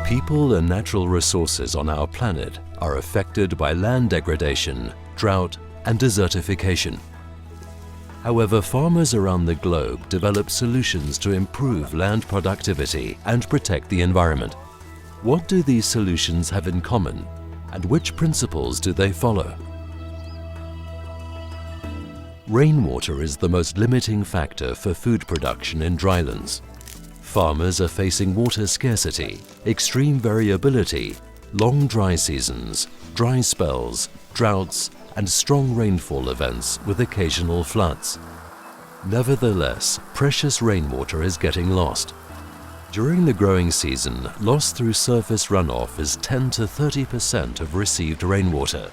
People and natural resources on our planet are affected by land degradation, drought, and desertification. However, farmers around the globe develop solutions to improve land productivity and protect the environment. What do these solutions have in common, and which principles do they follow? Rainwater is the most limiting factor for food production in drylands. Farmers are facing water scarcity, extreme variability, long dry seasons, dry spells, droughts, and strong rainfall events with occasional floods. Nevertheless, precious rainwater is getting lost. During the growing season, loss through surface runoff is 10 to 30% of received rainwater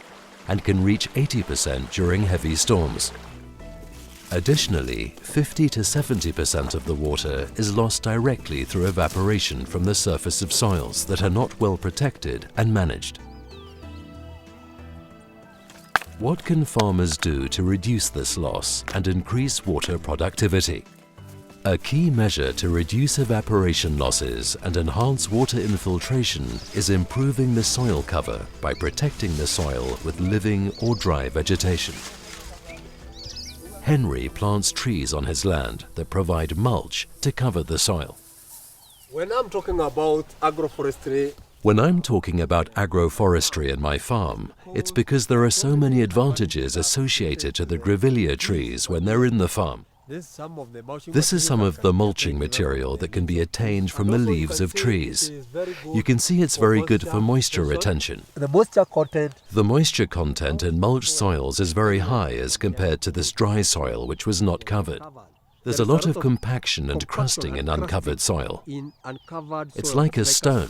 and can reach 80% during heavy storms. Additionally, 50 to 70% of the water is lost directly through evaporation from the surface of soils that are not well protected and managed. What can farmers do to reduce this loss and increase water productivity? A key measure to reduce evaporation losses and enhance water infiltration is improving the soil cover by protecting the soil with living or dry vegetation. Henry plants trees on his land that provide mulch to cover the soil. When I'm talking about agroforestry in my farm, it's because there are so many advantages associated to the grevillea trees when they're in the farm. This is some of the mulching material that can be attained from the leaves of trees. You can see it's very good for moisture retention. The moisture content in mulched soils is very high as compared to this dry soil which was not covered. There's a lot of compaction and crusting in uncovered soil. It's like a stone.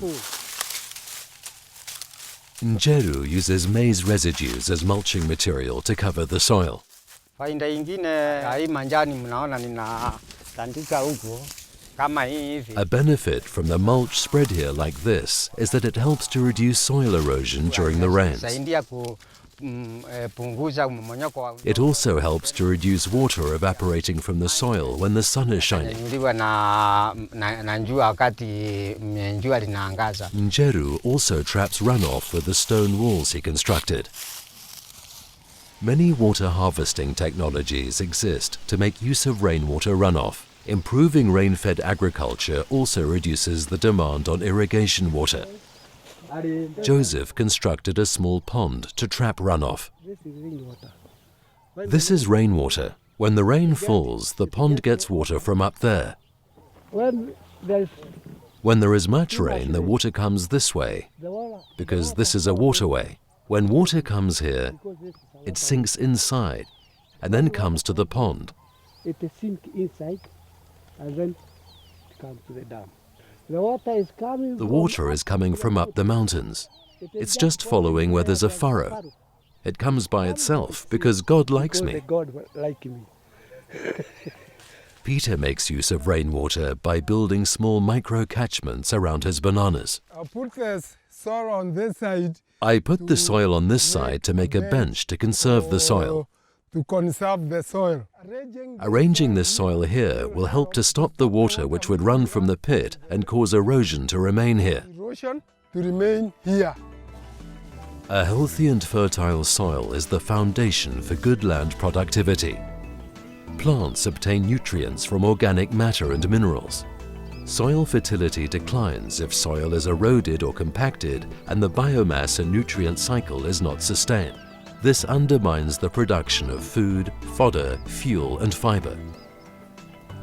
Njeru uses maize residues as mulching material to cover the soil. A benefit from the mulch spread here like this is that it helps to reduce soil erosion during the rains. It also helps to reduce water evaporating from the soil when the sun is shining. Njeru also traps runoff with the stone walls he constructed. Many water harvesting technologies exist to make use of rainwater runoff. Improving rain-fed agriculture also reduces the demand on irrigation water. Joseph constructed a small pond to trap runoff. This is rainwater. When the rain falls, the pond gets water from up there. When there is much rain, the water comes this way, because this is a waterway. When water comes here, it sinks inside and then comes to the pond. It sinks inside and then it comes to the dam. The water is coming from up the mountains. It's just following where there's a furrow. It comes by itself because God likes me. Peter makes use of rainwater by building small micro-catchments around his bananas. I put the soil on this side. I put the soil on this side to make a bench to conserve the soil. Arranging this soil here will help to stop the water which would run from the pit and cause erosion to remain here. A healthy and fertile soil is the foundation for good land productivity. Plants obtain nutrients from organic matter and minerals. Soil fertility declines if soil is eroded or compacted and the biomass and nutrient cycle is not sustained. This undermines the production of food, fodder, fuel and fiber.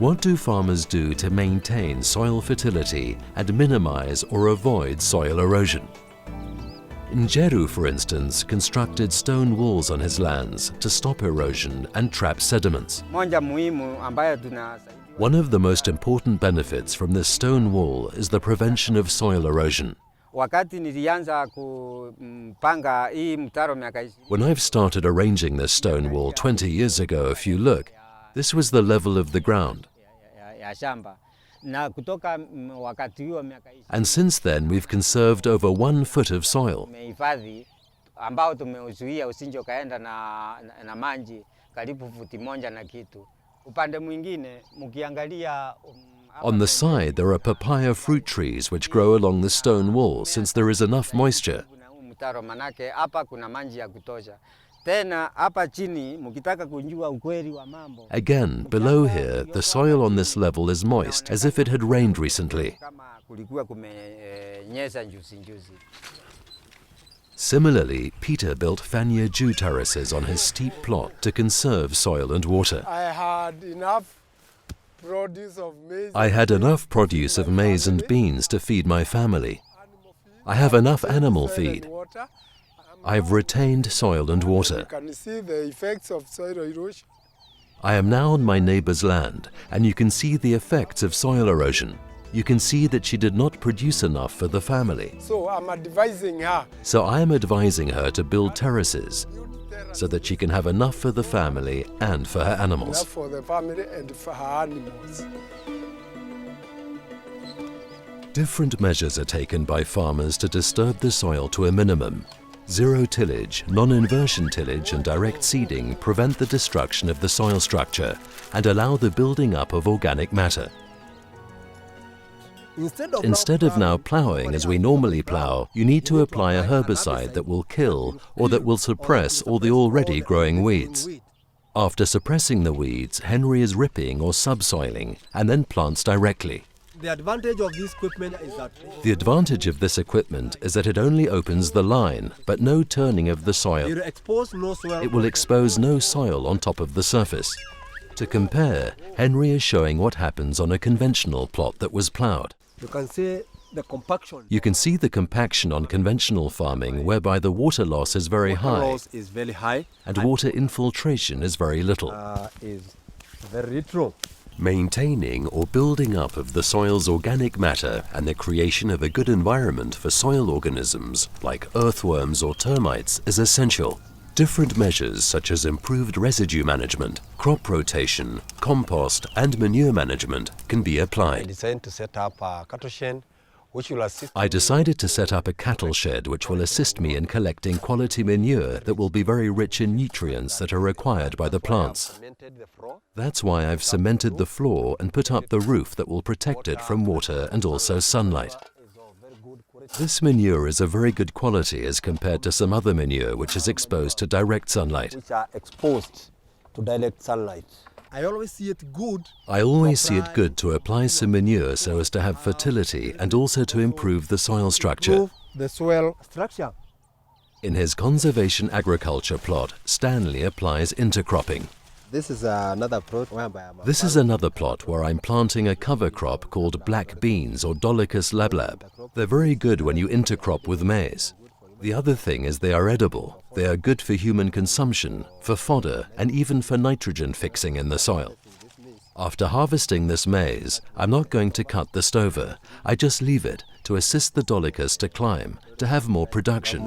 What do farmers do to maintain soil fertility and minimize or avoid soil erosion? Njeru, for instance, constructed stone walls on his lands to stop erosion and trap sediments. One of the most important benefits from this stone wall is the prevention of soil erosion. When I've started arranging this stone wall 20 years ago, if you look, this was the level of the ground. And since then, we've conserved over 1 foot of soil. On the side, there are papaya fruit trees which grow along the stone wall since there is enough moisture. Again, below here, the soil on this level is moist, as if it had rained recently. Similarly, Peter built Fanya Jew terraces on his steep plot to conserve soil and water. I had enough produce of maize and beans to feed my family. I have enough animal feed. I've retained soil and water. You can see the effects of soil erosion. I am now on my neighbor's land, and you can see the effects of soil erosion. You can see that she did not produce enough for the family. So I'm advising her. So I am advising her to build terraces so that she can have enough for the family and for her animals. Enough for the family and for her animals. Different measures are taken by farmers to disturb the soil to a minimum. Zero tillage, non-inversion tillage and direct seeding prevent the destruction of the soil structure and allow the building up of organic matter. Instead of now ploughing as we normally plough, you need to apply a herbicide that will kill or that will suppress all the already growing weeds. After suppressing the weeds, Henry is ripping or subsoiling and then plants directly. The advantage of this equipment is that The advantage of this equipment is that it only opens the line, but no turning of the soil. it will expose no soil. It will expose no soil on top of the surface. To compare, Henry is showing what happens on a conventional plot that was ploughed. You can see the compaction. You can see the compaction on conventional farming, whereby the water loss is very high Loss is very high. and water infiltration is very little. Is very true. Maintaining or building up of the soil's organic matter and the creation of a good environment for soil organisms like earthworms or termites is essential. Different measures such as improved residue management, crop rotation, compost and manure management can be I applied. decided to set up a cattle shed which will assist. I decided to set up a cattle shed which will assist me in collecting quality manure that will be very rich in nutrients that are required by the plants. That's why I've cemented the floor and put up the roof that will protect it from water and also sunlight. This manure is of very good quality as compared to some other manure which is exposed to direct sunlight. Which are exposed to direct sunlight. I always see it good. I always see it good to apply some manure so as to have fertility and also to improve the soil structure. Improve the soil structure. In his conservation agriculture plot, Stanley applies intercropping. This is another plot This is another plot where I'm planting a cover crop called black beans or Dolichos lablab. They're very good when you intercrop with maize. The other thing is they are edible. They are good for human consumption, for fodder, and even for nitrogen fixing in the soil. After harvesting this maize, I'm not going to cut the stover. I just leave it to assist the Dolichos to climb, to have more production.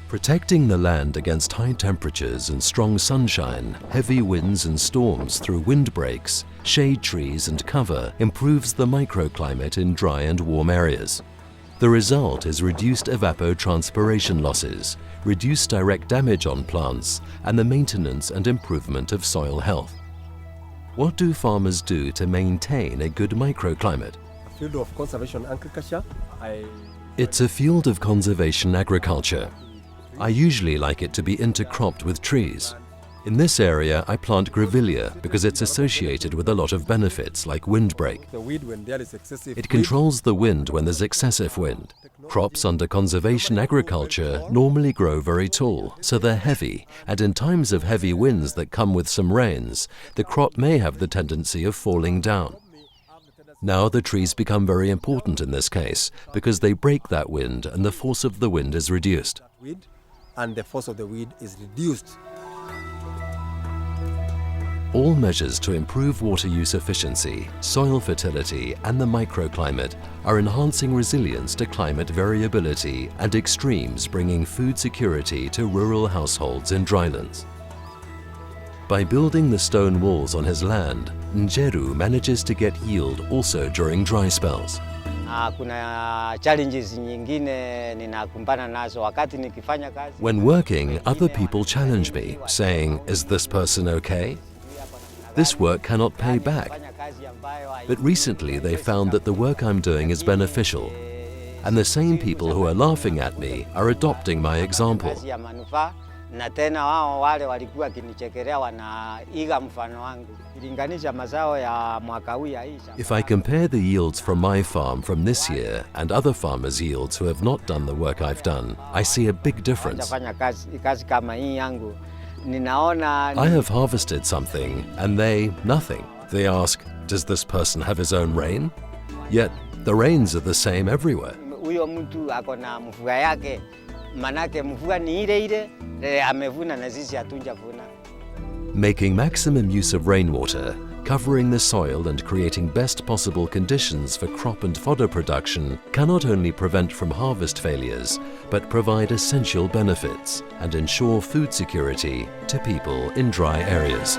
Protecting the land against high temperatures and strong sunshine, heavy winds and storms through windbreaks, shade trees and cover improves the microclimate in dry and warm areas. The result is reduced evapotranspiration losses, reduced direct damage on plants, and the maintenance and improvement of soil health. What do farmers do to maintain a good microclimate? Field of conservation agriculture. It's a field of conservation agriculture. I usually like it to be intercropped with trees. In this area, I plant grevillea because it's associated with a lot of benefits like windbreak. The weed when there is excessive. It controls the wind when there's excessive wind. Crops under conservation agriculture normally grow very tall, so they're heavy, and in times of heavy winds that come with some rains, the crop may have the tendency of falling down. Now the trees become very important in this case because they break that wind and the force of the wind is reduced. And the force of the weed is reduced. All measures to improve water use efficiency, soil fertility and the microclimate are enhancing resilience to climate variability and extremes, bringing food security to rural households in drylands. By building the stone walls on his land, Njeru manages to get yield also during dry spells. When working, other people challenge me, saying, "Is this person okay? This work cannot pay back. But recently they found that the work I'm doing is beneficial, and the same people who are laughing at me are adopting my example. Na tena wao wale walikuwa kinichekelea wanaiga mfano wangu. Ilinganisha mazao ya mwaka huu ya hii. If I compare the yields from my farm from this year and other farmers' yields who have not done the work I've done, I see a big difference. Nitafanya kazi kama hii yangu. Ninaona I have harvested something and they nothing. They ask, does this person have his own rain? Yet the rains are the same everywhere. Huyo mtu ako na mvua yake. Manake mvua ni ile amevuna na sisi hatujavuna. Making maximum use of rainwater, covering the soil and creating best possible conditions for crop and fodder production can not only prevent from harvest failures, but provide essential benefits and ensure food security to people in dry areas.